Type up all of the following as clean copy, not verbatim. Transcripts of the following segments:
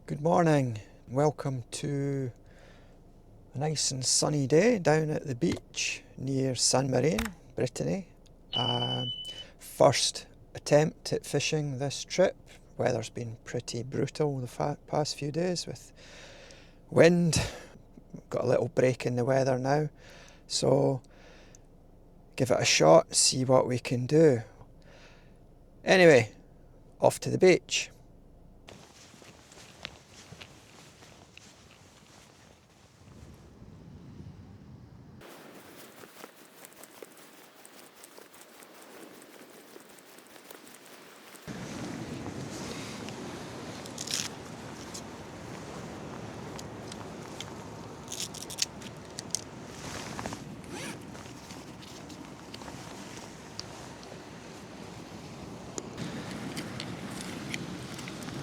Good morning. Welcome to a nice and sunny day down at the beach near San Marine, Brittany. First attempt at fishing this trip. Weather's been pretty brutal the past few days with wind. Got a little break in the weather now, so give it a shot, see what we can do. Anyway, off to the beach.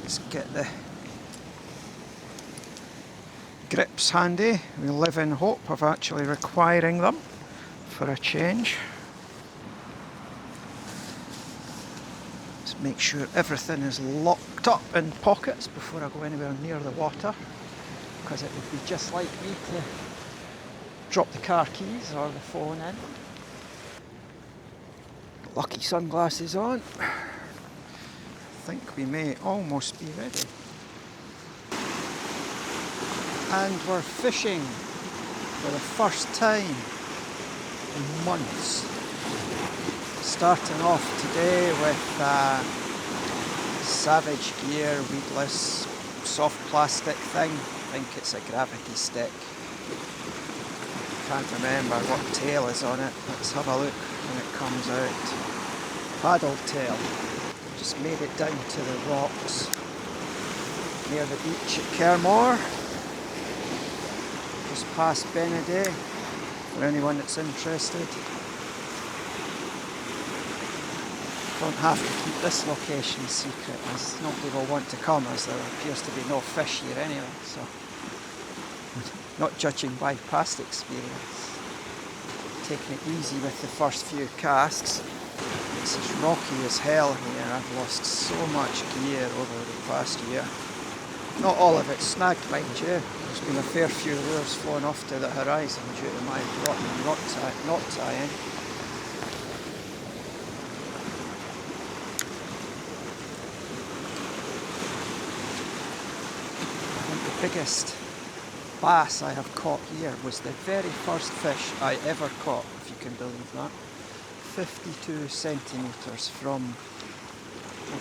Let's get the grips handy. We live in hope of actually requiring them for a change. Just make sure everything is locked up in pockets before I go anywhere near the water, because it would be just like me to drop the car keys or the phone in. Lucky sunglasses on. I think we may almost be ready. And we're fishing for the first time in months. Starting off today with Savage Gear weedless soft plastic thing. I think it's a gravity stick. Can't remember what tail is on it. Let's have a look when it comes out. Paddle tail. Just made it down to the rocks near the beach at Kermore. Just past Benedict, for anyone that's interested. Don't have to keep this location secret, as nobody will want to come, as there appears to be no fish here anyway, so not judging by past experience. Taking it easy with the first few casts. It's as rocky as hell here. I've lost so much gear over the past year. Not all of it snagged, mind you. There's been a fair few lures flown off to the horizon due to my rotten knot tying. I think the biggest bass I have caught here was the very first fish I ever caught, if you can believe that. 52 centimetres from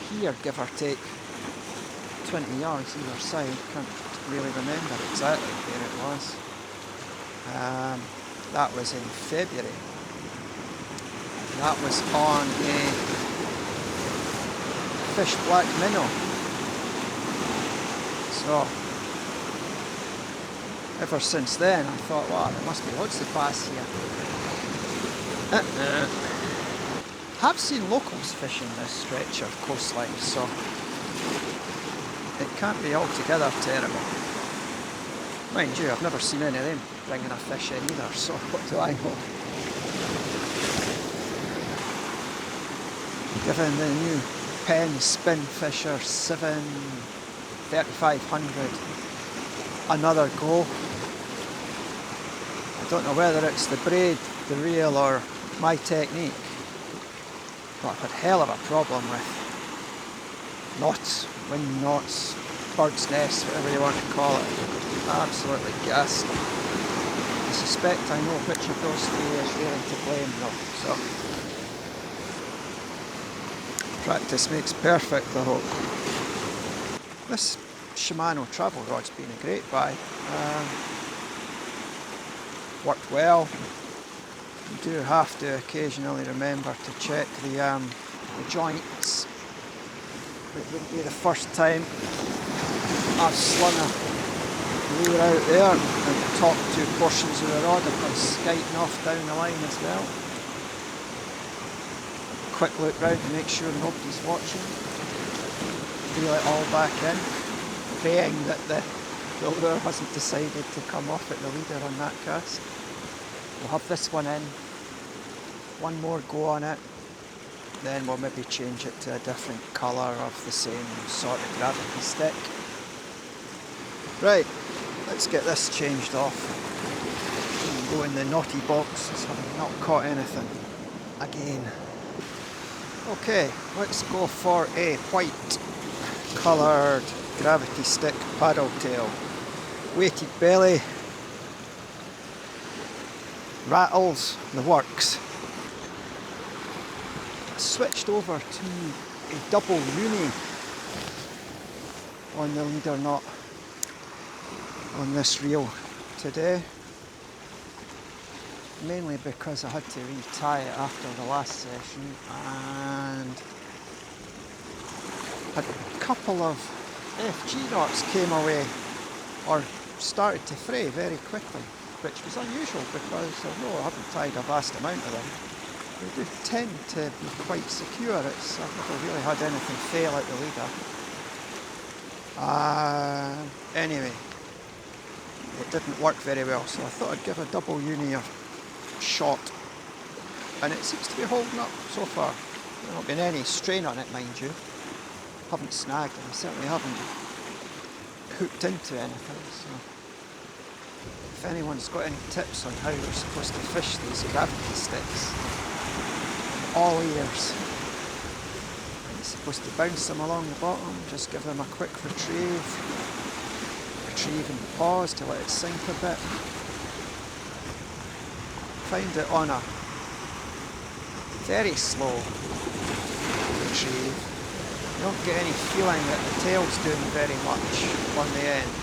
here, give or take 20 yards either side. Can't really remember exactly where it was. That was in February. That was on a fish black minnow. So ever since then I thought, wow, there must be loads of bass here. I've seen locals fishing this stretch of coastline, so it can't be altogether terrible. Mind you, I've never seen any of them bringing a fish in either, so what do I know? Given the new Penn Spin Fisher 3500 another go. I don't know whether it's the braid, the reel, or my technique. But I've had hell of a problem with knots, wind knots, bird's nest, whatever you want to call it. Absolutely gassed. I suspect I know which of those three is really to blame though, so practice makes perfect, I hope. This Shimano travel rod's been a great buy. Worked well. You do have to occasionally remember to check the joints. It wouldn't be the first time I've slung a lure out there and the top two portions of the rod have gone skiting off down the line as well. Quick look round to make sure nobody's watching. Reel it all back in, praying that the lure hasn't decided to come off at the leader on that cast. We'll have this one in, one more go on it, then we'll maybe change it to a different colour of the same sort of gravity stick. Right, let's get this changed off and go in the naughty box as having not caught anything again. Okay, let's go for a white coloured gravity stick paddle tail. Weighted belly, rattles, the works. I switched over to a double uni on the leader knot on this reel today, mainly because I had to retie it after the last session and a couple of FG knots came away or started to fray very quickly, which was unusual because although I haven't tied a vast amount of them, they do tend to be quite secure. I've never really had anything fail out the leader. Anyway, it didn't work very well, so I thought I'd give a double uni a shot, and it seems to be holding up so far. There's not been any strain on it, mind you. Haven't snagged, and I certainly haven't hooked into anything, so if anyone's got any tips on how you're supposed to fish these gravity sticks, all ears. You're supposed to bounce them along the bottom, just give them a quick retrieve and pause to let it sink a bit. Find it on a very slow retrieve. You don't get any feeling that the tail's doing very much on the end.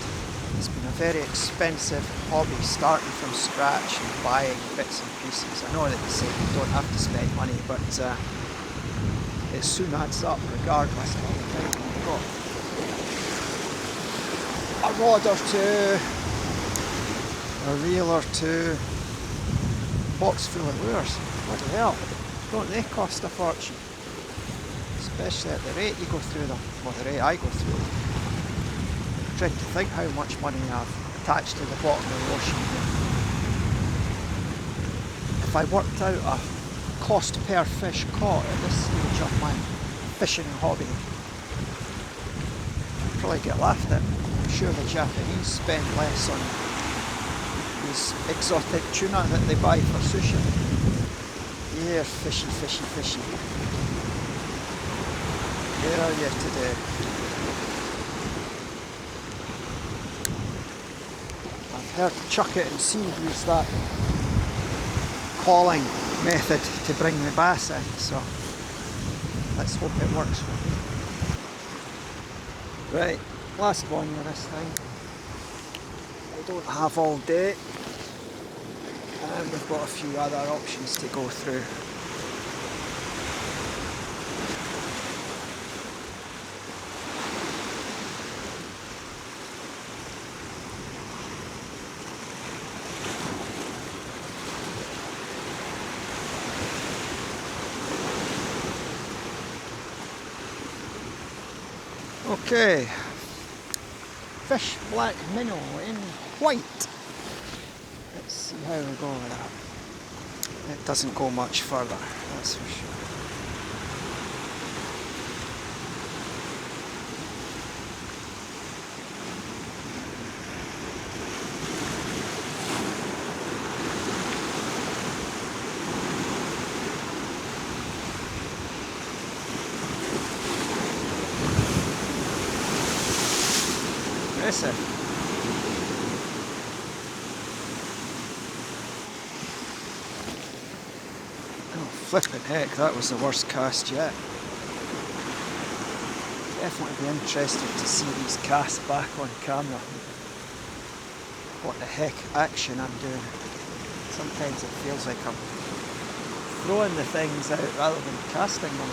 It's been a very expensive hobby, starting from scratch and buying bits and pieces. I know that you say you don't have to spend money, but it soon adds up regardless of all the time you've got. A rod or two, a reel or two, box full of lures. Bloody hell, don't they cost a fortune? Especially at the rate you go through them, or the rate I go through them. I'm trying to think how much money I've attached to the bottom of the ocean here. If I worked out a cost per fish caught at this stage of my fishing hobby, I'd probably get laughed at. I'm sure the Japanese spend less on these exotic tuna that they buy for sushi. Yeah, fishy, fishy, fishy. Where are you today? I've heard chuck it and see use that calling method to bring the bass in, so let's hope it works for me. Right, last one for this time. We don't have all day, and we've got a few other options to go through. Okay, fish black minnow in white. Let's see how we go with that. It doesn't go much further, that's for sure. Impressive. Oh, flipping heck, that was the worst cast yet. Definitely be interested to see these casts back on camera. What the heck action I'm doing. Sometimes it feels like I'm throwing the things out rather than casting them.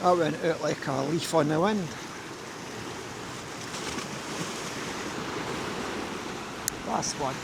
I went out like a leaf on the wind. Last one.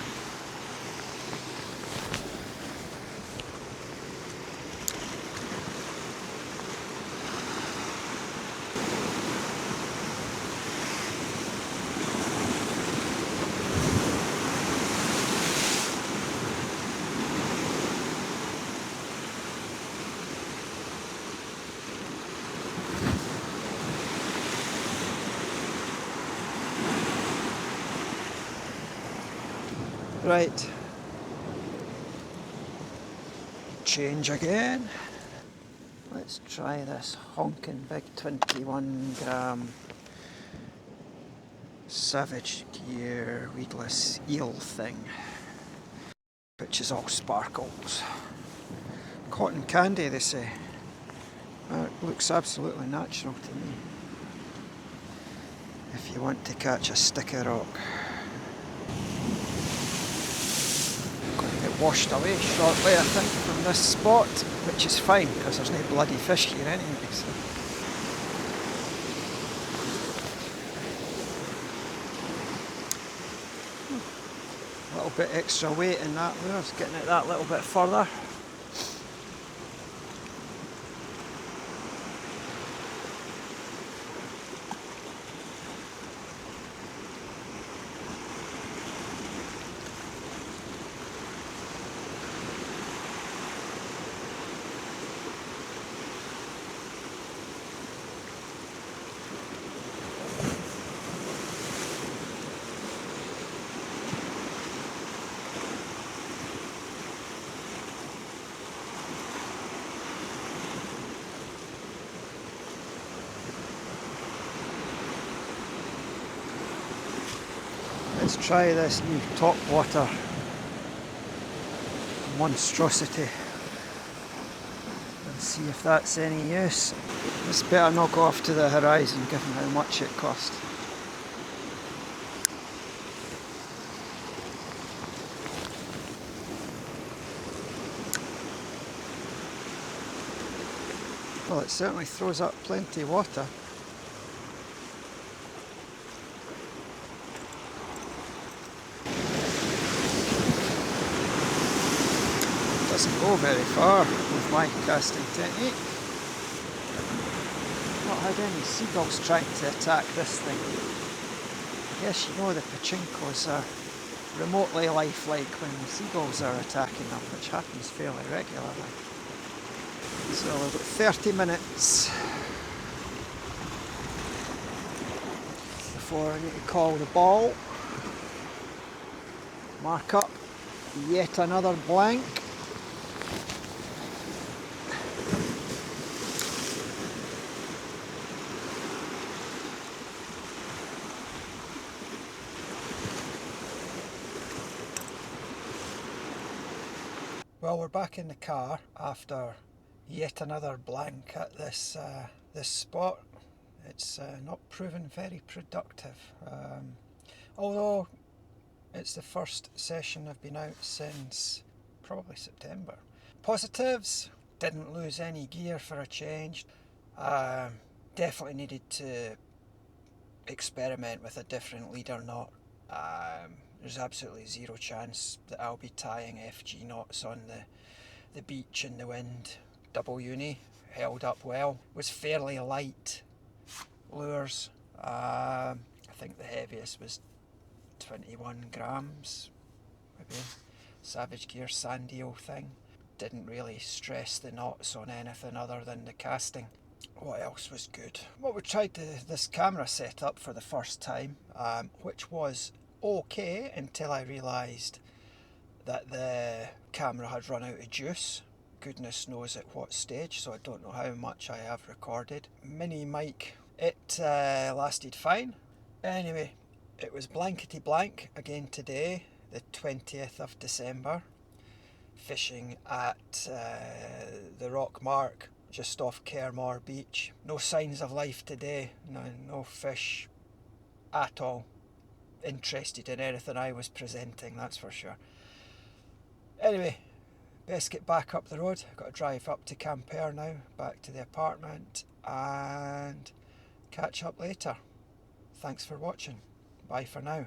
Right. Change again. Let's try this honking big 21 gram Savage Gear weedless eel thing, which is all sparkles. Cotton candy, they say. It looks absolutely natural to me. If you want to catch a stick of rock. Going to get washed away shortly, I think, from this spot, which is fine because there's no bloody fish here anyway. So. A little bit extra weight in that lure, it's getting it that little bit further. Let's try this new top water monstrosity and see if that's any use. This better not go off to the horizon given how much it cost. Well, it certainly throws up plenty of water. Doesn't go very far with my casting technique. Not had any seagulls trying to attack this thing. I guess you know the pachinkos are remotely lifelike when the seagulls are attacking them, which happens fairly regularly. So we've got 30 minutes before I need to call the ball. Mark up yet another blank. Well, we're back in the car after yet another blank at this spot. It's not proven very productive, although it's the first session I've been out since probably September. Positives: didn't lose any gear for a change. Definitely needed to experiment with a different leader knot. There's absolutely zero chance that I'll be tying FG knots on the beach in the wind. Double uni held up well. Was fairly light lures. I think the heaviest was 21 grams, maybe. Savage Gear sand eel thing. Didn't really stress the knots on anything other than the casting. What else was good? Well, we tried this camera setup for the first time, which was okay until I realised that the camera had run out of juice. Goodness knows at what stage, so I don't know how much I have recorded. Mini mic, it lasted fine. Anyway, it was blankety blank again today, the 20th of December, fishing at the Rock Mark just off Kermore Beach. No signs of life today, no fish at all interested in anything I was presenting, that's for sure. Anyway, best get back up the road. I've got to drive up to Campere now, back to the apartment, and catch up later. Thanks for watching. Bye for now.